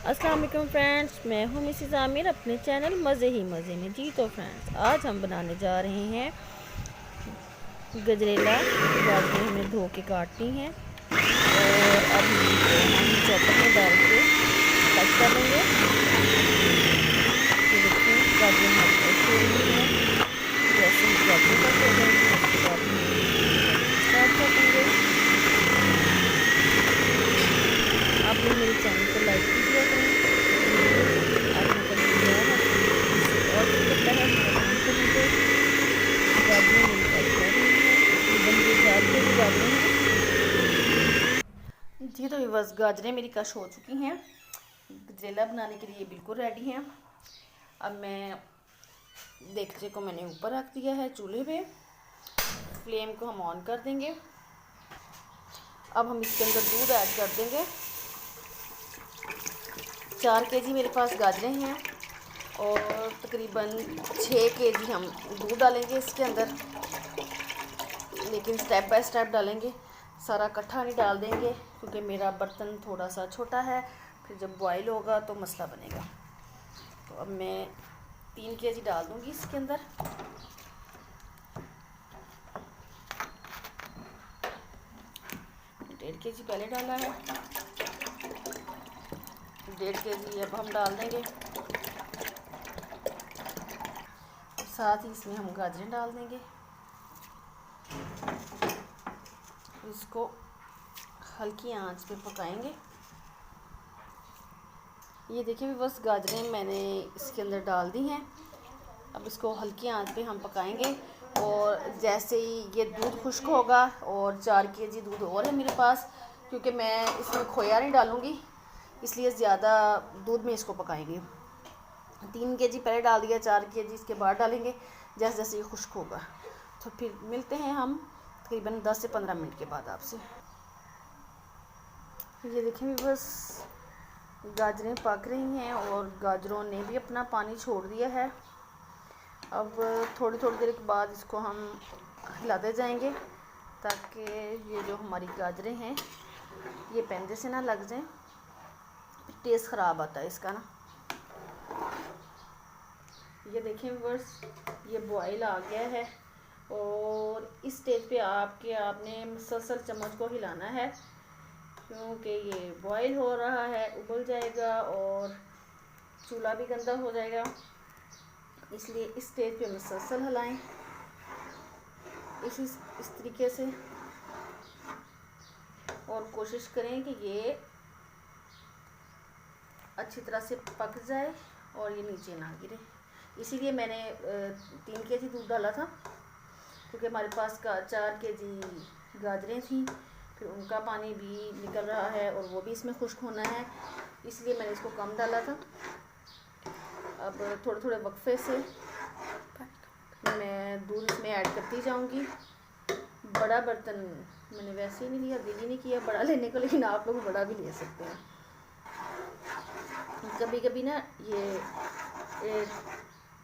अस्सलाम वालेकुम फ्रेंड्स, मैं हूँ मिसेस आमिर अपने चैनल मज़े ही मज़े में। जी तो फ्रेंड्स, आज हम बनाने जा रहे हैं गजरेला। गाजरें हमें धो के काटनी है और अब हम चॉपर में डाल के कट कर लेंगे। ये देखिए गाजरें हमारी कट हो रही हैं। जैसे ही गाजरें कट हो जाएंगी उसके बाद स्टार्ट कर देंगे। आप लोग मेरे चैनल को लाइक कीजिए करें। आपने कभी किया है और भी करता है काम करेंगे। गाजरें मेरी कट हो रही हैं, तकरीबन ये 4 kg गाजरें हैं। जी तो बस गाजरें मेरी कश हो चुकी हैं। गजरेला बनाने के लिए बिल्कुल रेडी हैं। अब मैं देगचे को मैंने ऊपर रख दिया है चूल्हे पे। फ्लेम को हम ऑन कर देंगे। अब हम इसके अंदर दूध ऐड कर देंगे। 4 kg मेरे पास गाजरें हैं और तकरीबन 6 kg हम दूध डालेंगे इसके अंदर, लेकिन स्टेप बाय स्टेप डालेंगे, सारा इकट्ठा नहीं डाल देंगे क्योंकि मेरा बर्तन थोड़ा सा छोटा है, फिर जब बॉईल होगा तो मसला बनेगा। तो अब मैं 3 kg डाल दूँगी इसके अंदर। डेढ़ kg पहले डाला है, 1.5 kg अब हम डाल देंगे। साथ ही इसमें हम गाजरें डाल देंगे। इसको हल्की आंच पे पकाएंगे। ये देखिए भी बस गाजरें मैंने इसके अंदर डाल दी हैं। अब इसको हल्की आंच पे हम पकाएंगे और जैसे ही ये दूध खुश्क होगा, और 4 kg दूध और है मेरे पास, क्योंकि मैं इसमें खोया नहीं डालूँगी इसलिए ज़्यादा दूध में इसको पकाएंगे। 3 kg पहले डाल दिया, 4 kg इसके बाद डालेंगे जैसे जैसे ये खुश्क होगा। तो फिर मिलते हैं हम तकरीबन 10 से 15 मिनट के बाद आपसे। ये देखें बस गाजरें पक रही हैं और गाजरों ने भी अपना पानी छोड़ दिया है। अब थोड़ी थोड़ी देर के बाद इसको हम हिलाते जाएंगे ताकि ये जो हमारी गाजरें हैं ये पेंदे से ना लग जाएं, टेस्ट ख़राब आता है इसका ना। ये देखें व्यूअर्स, ये बॉयल आ गया है और इस स्टेज पे आपने मुसलसल चम्मच को हिलाना है क्योंकि ये बॉयल हो रहा है, उबल जाएगा और चूल्हा भी गंदा हो जाएगा, इसलिए इस स्टेज पे मुसलसल हिलाएं इस तरीके से, और कोशिश करें कि ये अच्छी तरह से पक जाए और ये नीचे ना गिरे। इसीलिए मैंने 3 kg दूध डाला था क्योंकि हमारे पास का 4 kg गाजरें थी, फिर उनका पानी भी निकल रहा है और वो भी इसमें खुश्क होना है, इसलिए मैंने इसको कम डाला था। अब थोड़े थोड़े वक्फे से मैं दूध इसमें ऐड करती जाऊंगी। बड़ा बर्तन मैंने वैसे ही नहीं लिया, दिल ही नहीं किया बड़ा लेने को, लेकिन आप लोग बड़ा भी ले सकते हैं। कभी कभी ना ये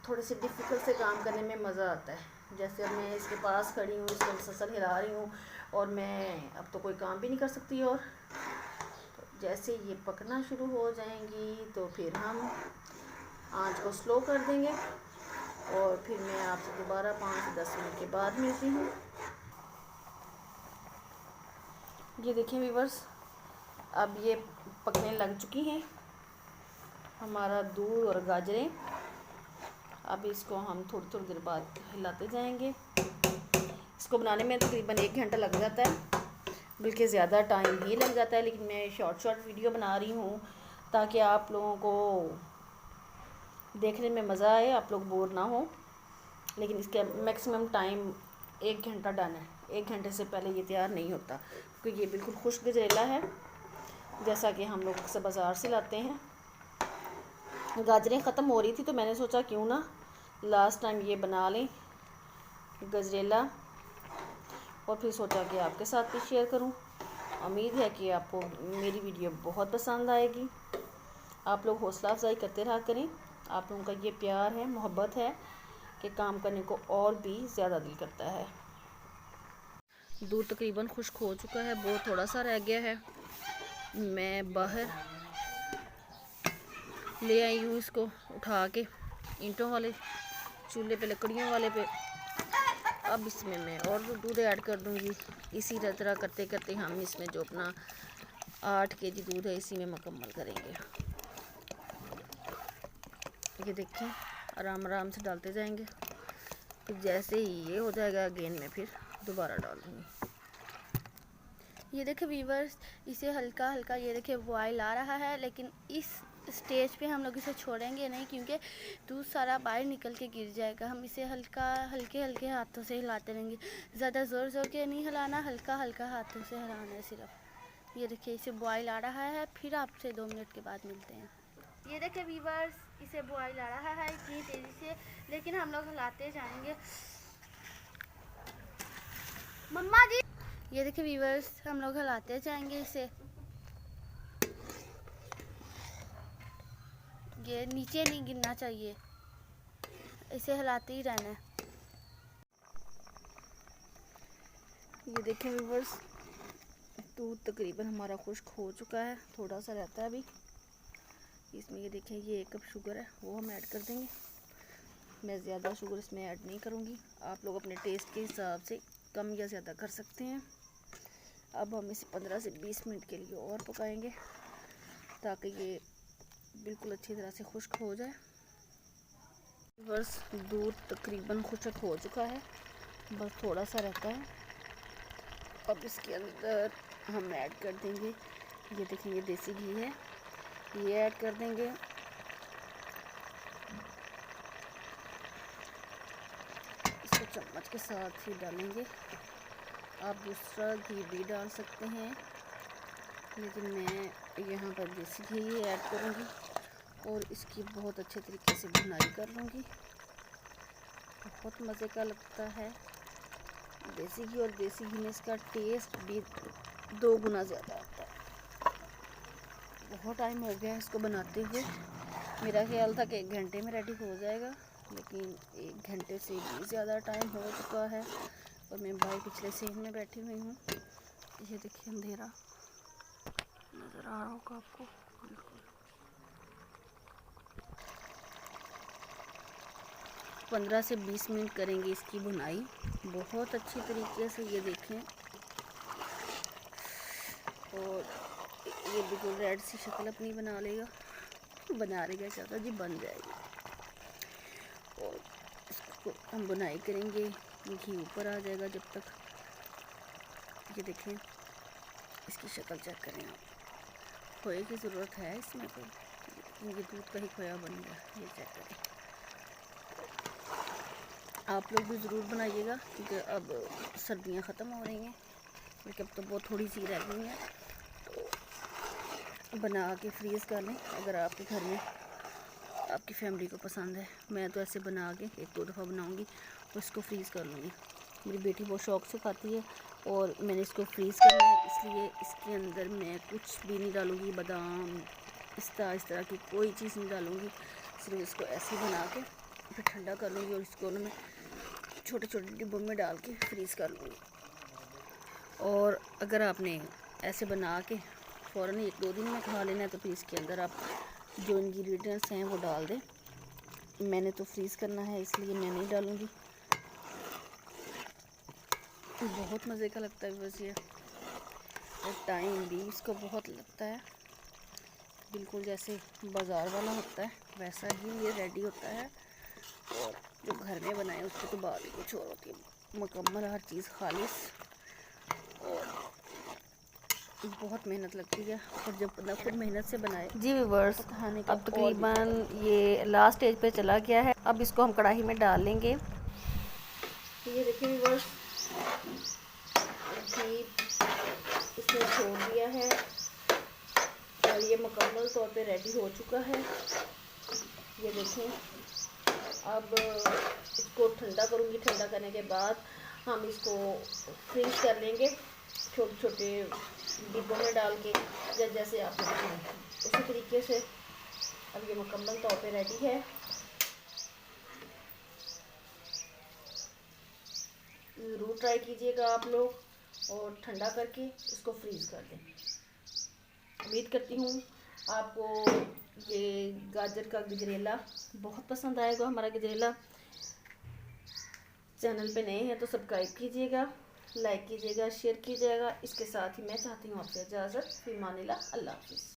थोड़े से डिफ़िकल्ट से काम करने में मज़ा आता है। जैसे अब मैं इसके पास खड़ी हूँ, इसको मुसलसल हिला रही हूँ और मैं अब तो कोई काम भी नहीं कर सकती। और तो जैसे ये पकना शुरू हो जाएंगी तो फिर हम आंच को स्लो कर देंगे और फिर मैं आपसे दोबारा 5 से 10 मिनट के बाद मिलती हूँ। ये देखिए व्यूअर्स, अब ये पकने लग चुकी हैं हमारा दूध और गाजरें। अब इसको हम थोड़ी थोड़ी देर बाद हिलाते जाएंगे। इसको बनाने में तकरीबन 1 घंटा लग जाता है, बल्कि ज़्यादा टाइम भी लग जाता है, लेकिन मैं शॉर्ट वीडियो बना रही हूँ ताकि आप लोगों को देखने में मज़ा आए, आप लोग बोर ना हो। लेकिन इसका मैक्सिमम टाइम 1 घंटा डन है। 1 घंटे से पहले ये तैयार नहीं होता क्योंकि ये बिल्कुल खुश्क गजरेला है जैसा कि हम लोग अक्सर बाज़ार से लाते हैं। गाजरें ख़त्म हो रही थी तो मैंने सोचा क्यों ना लास्ट टाइम ये बना लें गजरेला, और फिर सोचा कि आपके साथ भी शेयर करूं। उम्मीद है कि आपको मेरी वीडियो बहुत पसंद आएगी। आप लोग हौसला अफजाई करते रहा करें। आप लोगों का ये प्यार है, मोहब्बत है कि काम करने को और भी ज़्यादा दिल करता है। दूध तकरीबन खुश्क हो चुका है, बहुत थोड़ा सा रह गया है। मैं बाहर ले आई हूँ इसको उठा के ईंटों वाले चूल्हे पे, लकड़ियों वाले पे। अब इसमें मैं और दूध ऐड कर दूँगी। इसी तरह करते करते हम इसमें जो अपना 8 kg दूध है इसी में मुकम्मल करेंगे। ये देखें, आराम आराम से डालते जाएंगे। फिर जैसे ही ये हो जाएगा अगेन मैं फिर दोबारा डाल दूँगी। ये देखें व्यूअर्स, इसे हल्का हल्का ये देखें बॉयल आ रहा है, लेकिन इस स्टेज पे हम लोग इसे छोड़ेंगे नहीं क्योंकि दूध सारा बाहर निकल के गिर जाएगा। हम इसे हल्के हल्के हाथों से हिलाते रहेंगे, ज़्यादा ज़ोर ज़ोर के नहीं हिलाना, हल्का हल्का हाथों से हिलाना है सिर्फ। ये देखिए इसे बॉयल आ रहा है, फिर आपसे 2 मिनट के बाद मिलते हैं। ये देखें व्यूअर्स, इसे बॉयल आ रहा है इतनी तेज़ी से, लेकिन हम लोग हिलाते जाएंगे। मम्मा जी, ये देखिए व्यूअर्स, हम लोग हिलाते जाएंगे इसे। ये नीचे नहीं गिरना चाहिए, इसे हिलाते ही रहना है। ये देखें व्यूअर्स, दूध तकरीबन हमारा खुश्क हो चुका है, थोड़ा सा रहता है अभी इसमें। ये देखें, ये 1 कप शुगर है, वो हम ऐड कर देंगे। मैं ज़्यादा शुगर इसमें ऐड नहीं करूँगी, आप लोग अपने टेस्ट के हिसाब से कम या ज़्यादा कर सकते हैं। अब हम इसे 15 से 20 मिनट के लिए और पकाएंगे ताकि ये बिल्कुल अच्छी तरह से खुश्क हो जाए। बस दूध तकरीबन खुश्क हो चुका है, बस थोड़ा सा रहता है। अब इसके अंदर हम ऐड कर देंगे, ये देखिए ये देसी घी है, ये ऐड कर देंगे। इसको चम्मच के साथ ही डालेंगे। आप दूसरा घी भी डाल सकते हैं, लेकिन मैं यहाँ पर देसी घी ही ऐड करूँगी और इसकी बहुत अच्छे तरीके से भुनाई कर लूँगी। बहुत मज़े का लगता है देसी घी, और देसी घी में इसका टेस्ट भी 2 गुना ज़्यादा आता है। बहुत टाइम हो गया इसको बनाते हुए, मेरा ख्याल था कि 1 घंटे में रेडी हो जाएगा, लेकिन 1 घंटे से भी ज़्यादा टाइम हो चुका है और मैं बाहर पिछले सीन में बैठी हुई हूँ। ये देखिए अंधेरा नज़र आ रहा होगा आपको बिल्कुल। 15 से 20 मिनट करेंगे इसकी भुनाई बहुत अच्छी तरीके से। ये देखें, और ये बिल्कुल रेड सी शक्ल अपनी बना लेगा चाहता जी, बन जाएगी। और इसको हम बुनाई करेंगे, घी ऊपर आ जाएगा जब तक। ये देखें, इसकी शक्ल चेक करें आप, खोए की ज़रूरत है इसमें, तो ये दूध का ही खोया बन गया। ये चेक करें, आप लोग भी ज़रूर बनाइएगा क्योंकि अब सर्दियाँ ख़त्म हो रही हैं, लेकिन अब तो बहुत थोड़ी सी रह गई हैं। तो बना के फ्रीज़ कर लें अगर आपके घर में आपकी फैमिली को पसंद है। मैं तो ऐसे बना के 1-2 दफ़ा बनाऊंगी और इसको फ्रीज़ कर लूँगी। मेरी बेटी बहुत शौक़ से खाती है और मैंने इसको फ्रीज़ करना है, इसलिए इसके अंदर मैं कुछ भी नहीं डालूँगी, बादाम इस तरह की कोई चीज़ नहीं डालूँगी। सिर्फ इसको ऐसे ही बना के फिर ठंडा कर लूँगी और इसको मैं छोटे छोटे डिब्बों में डाल के फ्रीज़ कर लूँगी। और अगर आपने ऐसे बना के फ़ौरन 1-2 दिन में खा लेना है तो फिर इसके अंदर आप जो इंग्रेडिएंट्स हैं वो डाल दें। मैंने तो फ्रीज़ करना है इसलिए मैं नहीं डालूँगी। बहुत मज़े का लगता है बस ये, और टाइम भी इसको बहुत लगता है, बिल्कुल जैसे बाज़ार वाला होता है वैसा ही ये रेडी होता है। और जो घर में बनाए उसकी तो बात ही कुछ और होती है, मुकम्मल हर चीज़ खालिस, और बहुत मेहनत लगती है। और जब बंदा खुद मेहनत से बनाए जी व्यूअर्स, अब तकरीबन ये लास्ट स्टेज पे चला गया है। अब इसको हम कढ़ाई में डाल लेंगे। ये देखिए व्यूअर्स, घी इसने छोड़ दिया है और ये मुकम्मल तौर पे रेडी हो चुका है। ये देखें, अब इसको ठंडा करूँगी। ठंडा करने के बाद हम इसको फ्रीज कर लेंगे छोटे छोटे डिब्बों में डाल के, जैसे आप उसी तरीके से। अब ये मुकम्मल तौर पे रेडी है। ज़रूर ट्राई कीजिएगा आप लोग और ठंडा करके इसको फ्रीज़ कर दें। उम्मीद करती हूँ आपको ये गाजर का गजरेला बहुत पसंद आएगा। हमारा गजरेला चैनल पे नए हैं तो सब्सक्राइब कीजिएगा, लाइक कीजिएगा, शेयर कीजिएगा। इसके साथ ही मैं चाहती हूँ आपसे इजाज़त। फिर मानिला, अल्लाह हाफिज़।